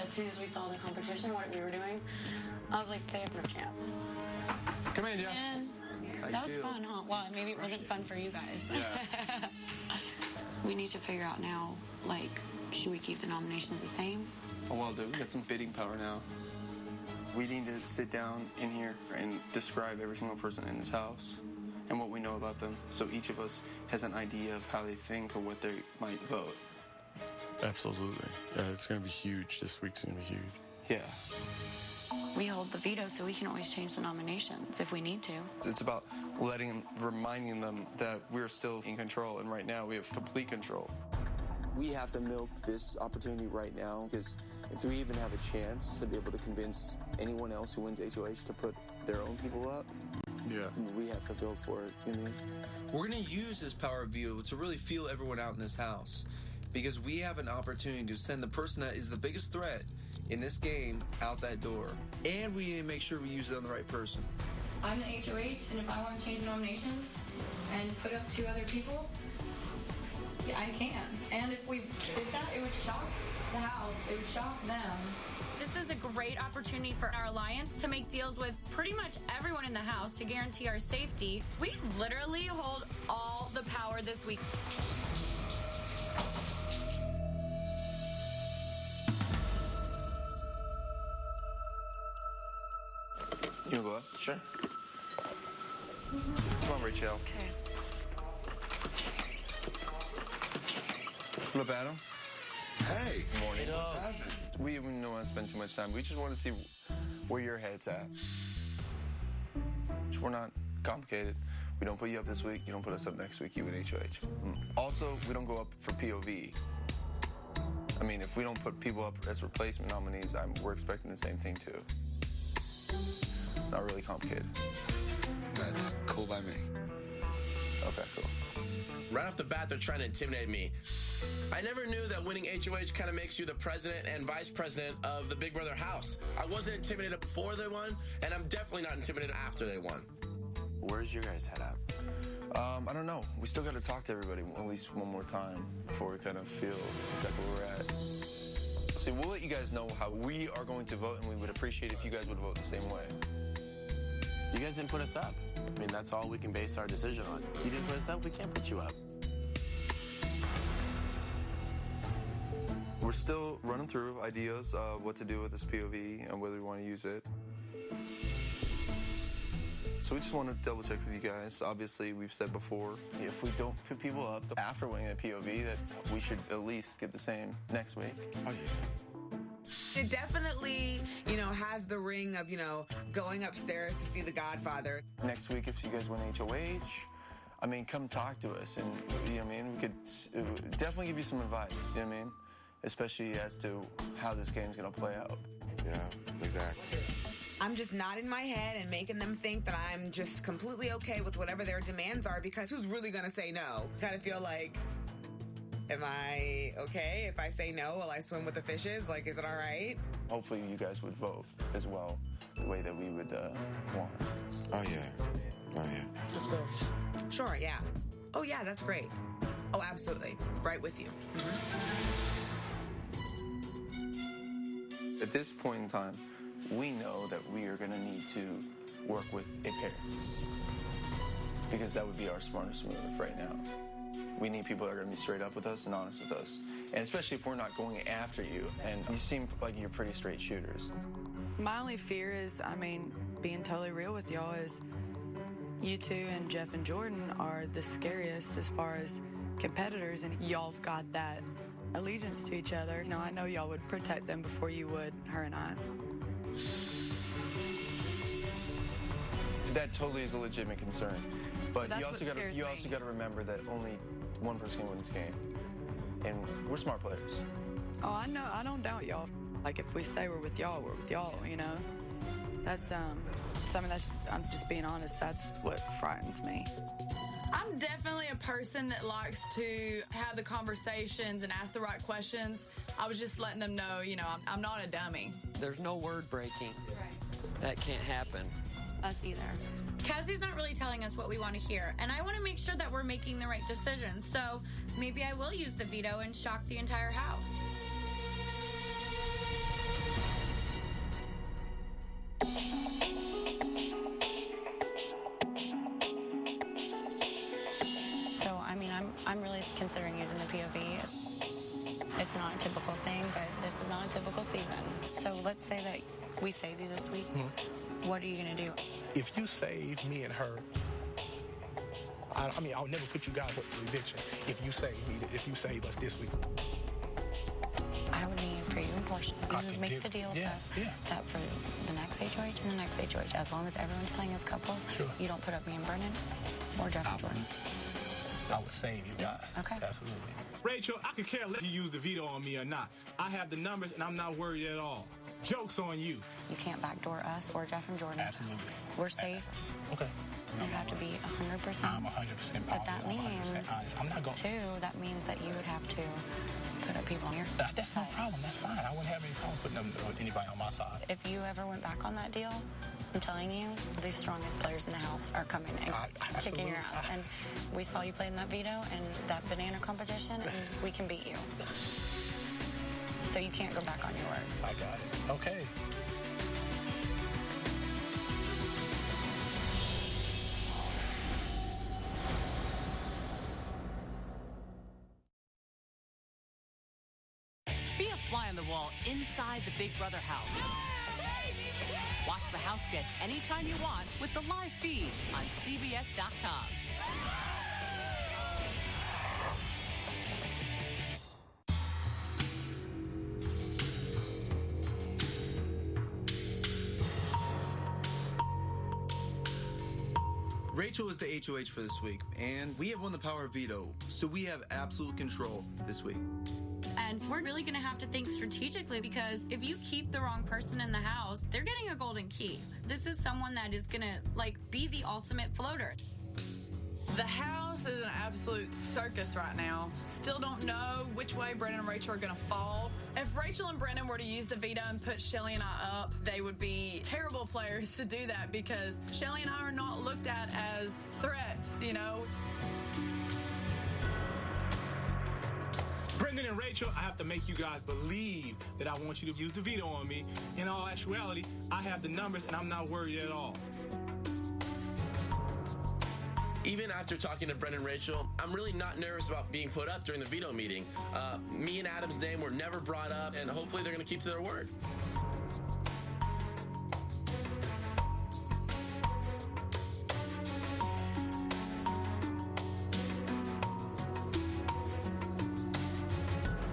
as soon as we saw the competition, what we were doing, I was like, they have no chance. Come in, Jeff. And that was fun, huh? Well, maybe it wasn't fun for you guys. Yeah. We need to figure out now, like, should we keep the nominations the same? Oh, well, dude, we got some bidding power now. We need to sit down in here and describe every single person in this house and what we know about them, so each of us has an idea of how they think or what they might vote. Absolutely. Yeah, it's going to be huge. This week's going to be huge. Yeah. We hold the veto, so we can always change the nominations if we need to. It's about reminding them that we're still in control, and right now we have complete control. We have to milk this opportunity right now, because if we even have a chance to be able to convince anyone else who wins HOH to put their own people up, we have to go for it, you know what I mean? We're going to use this power of veto to really feel everyone out in this house, because we have an opportunity to send the person that is the biggest threat in this game out that door. And we need to make sure we use it on the right person. I'm the HOH, and if I want to change nominations and put up 2 other people, I can. And if we did that, it would shock the house. It would shock them. This is a great opportunity for our alliance to make deals with pretty much everyone in the house to guarantee our safety. We literally hold all the power this week. You wanna go up? Sure. Come on, Rachel. Okay. What up, Adam? Hey. Good morning. What's happening? We don't want to spend too much time. We just want to see where your head's at. We're not complicated. We don't put you up this week. You don't put us up next week. You win HOH. Also, we don't go up for POV. I mean, if we don't put people up as replacement nominees, we're expecting the same thing, too. Not really complicated. That's cool by me. Okay, cool. Right off the bat, they're trying to intimidate me. I never knew that winning HOH kind of makes you the president and vice president of the Big Brother house. I wasn't intimidated before they won, and I'm definitely not intimidated after they won. Where's your guys' head at? I don't know. We still got to talk to everybody at least one more time before we kind of feel exactly where we're at. See, we'll let you guys know how we are going to vote, and we would appreciate if you guys would vote the same way. You guys didn't put us up. I mean, that's all we can base our decision on. You didn't put us up, we can't put you up. We're still running through ideas of what to do with this POV and whether we want to use it. So we just want to double check with you guys. Obviously, we've said before, if we don't put people up after winning a POV, that we should at least get the same next week. Oh, yeah. It definitely, has the ring of, going upstairs to see the Godfather. Next week, if you guys win HOH, I mean, come talk to us. And, you know what I mean? We could definitely give you some advice, you know what I mean? Especially as to how this game's going to play out. Yeah, exactly. I'm just nodding my head and making them think that I'm just completely okay with whatever their demands are, because who's really going to say no? Kind of feel like, am I okay? If I say no, will I swim with the fishes? Like, is it all right? Hopefully you guys would vote as well, the way that we would want. Oh, yeah. Oh, yeah. Sure, yeah. Oh, yeah, that's great. Oh, absolutely. Right with you. At this point in time, we know that we are going to need to work with a pair, because that would be our smartest move right now. We need people that are going to be straight up with us and honest with us, and especially if we're not going after you, and you seem like you're pretty straight shooters. My only fear is, being totally real with y'all, is you two and Jeff and Jordan are the scariest as far as competitors, and y'all have got that allegiance to each other. I know y'all would protect them before you would her and I. That totally is a legitimate concern, but So you also got to remember that only one person can win this game, and we're smart players. Oh, I know. I don't doubt y'all. Like, if we say we're with y'all, That's I'm just being honest. That's what frightens me. I'm definitely a person that likes to have the conversations and ask the right questions. I was just letting them know, I'm not a dummy. There's no word breaking. Right. That can't happen. Us either. Cassie's not really telling us what we want to hear, and I want to make sure that we're making the right decisions. So maybe I will use the veto and shock the entire house. So, I mean, I'm really considering using the POV. It's not a typical thing, but this is not a typical season. So let's say that we save you this week. What are you going to do? If you save me and her, I mean, I'll never put you guys up for eviction. If you save us this week. I would need for you and Portia to make the deal with us that for the next HOH and the next HOH, as long as everyone's playing as couples, you don't put up me and Brennan or Jeff and Jordan. I would save you guys. Okay. Absolutely. Rachel, I could care less if you use the veto on me or not. I have the numbers, and I'm not worried at all. Joke's on you. You can't backdoor us or Jeff and Jordan. Absolutely. We're safe. Okay. You'd have to be 100%. I'm 100%. But that means, honest. I'm not going. too, that means that you would have to put up people on your That's no problem. That's fine. I wouldn't have any problem putting them with anybody on my side. If you ever went back on that deal, I'm telling you, the strongest players in the house are coming and kicking your ass. And we saw you play in that veto and that banana competition, and we can beat you. So you can't go back on your word. I got it. Okay. Be a fly on the wall inside the Big Brother house. Watch the house guests anytime you want with the live feed on CBS.com. Rachel is the HOH for this week, and we have won the power of veto, so we have absolute control this week. And we're really going to have to think strategically, because if you keep the wrong person in the house, they're getting a golden key. This is someone that is going to, be the ultimate floater. The house is an absolute circus right now. Still don't know which way Brennan and Rachel are going to fall. If Rachel and Brennan were to use the veto and put Shelly and I up, they would be terrible players to do that, because Shelly and I are not looked at as threats, Brendan and Rachel, I have to make you guys believe that I want you to use the veto on me. In all actuality, I have the numbers, and I'm not worried at all. Even after talking to Brendan and Rachel, I'm really not nervous about being put up during the veto meeting. Me and Adam's name were never brought up, and hopefully they're going to keep to their word.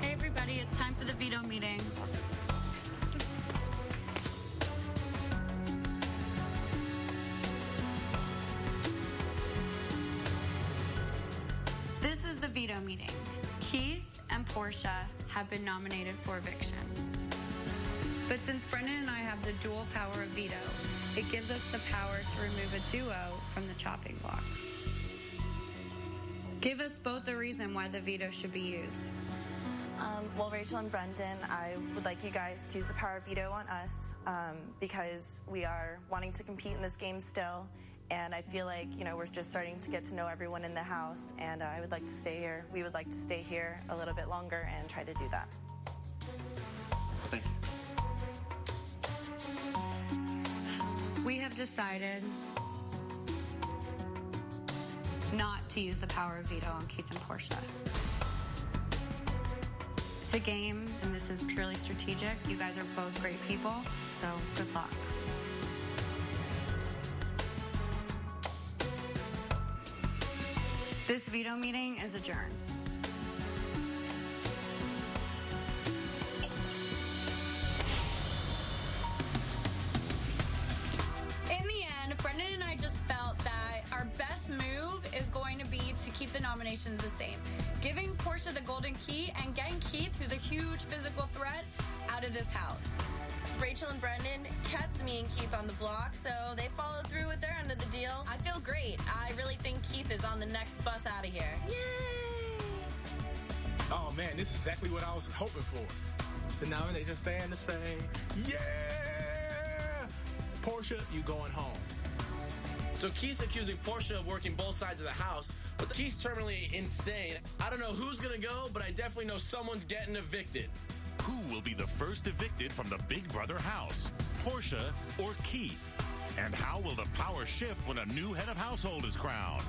Hey, everybody, it's time for the veto meeting. Veto meeting. Keith and Portia have been nominated for eviction. But since Brendan and I have the dual power of veto, it gives us the power to remove a duo from the chopping block. Give us both a reason why the veto should be used. Well, Rachel and Brendan, I would like you guys to use the power of veto on us because we are wanting to compete in this game still. And I feel like, we're just starting to get to know everyone in the house, and I would like to stay here. We would like to stay here a little bit longer and try to do that. Thank you. We have decided not to use the power of veto on Keith and Portia. It's a game, and this is purely strategic. You guys are both great people, so good luck. This veto meeting is adjourned. In the end, Brendan and I just felt that our best move is going to be to keep the nominations the same. Giving Portia the golden key and getting Keith, who's a huge physical threat, out of this house. Rachel and Brendan kept me and Keith on the block, so they followed through with their end of the deal. I feel great. I really think Keith is on the next bus out of here. Yay! Oh, man, this is exactly what I was hoping for. The nominations staying the same. Yeah! Portia, you going home. So Keith's accusing Portia of working both sides of the house, but Keith's terminally insane. I don't know who's going to go, but I definitely know someone's getting evicted. Who will be the first evicted from the Big Brother house? Portia or Keith? And how will the power shift when a new head of household is crowned?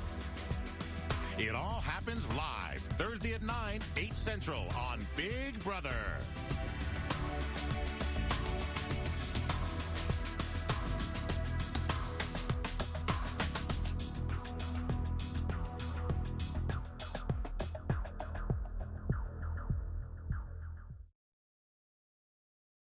It all happens live Thursday at 9, 8 Central on Big Brother.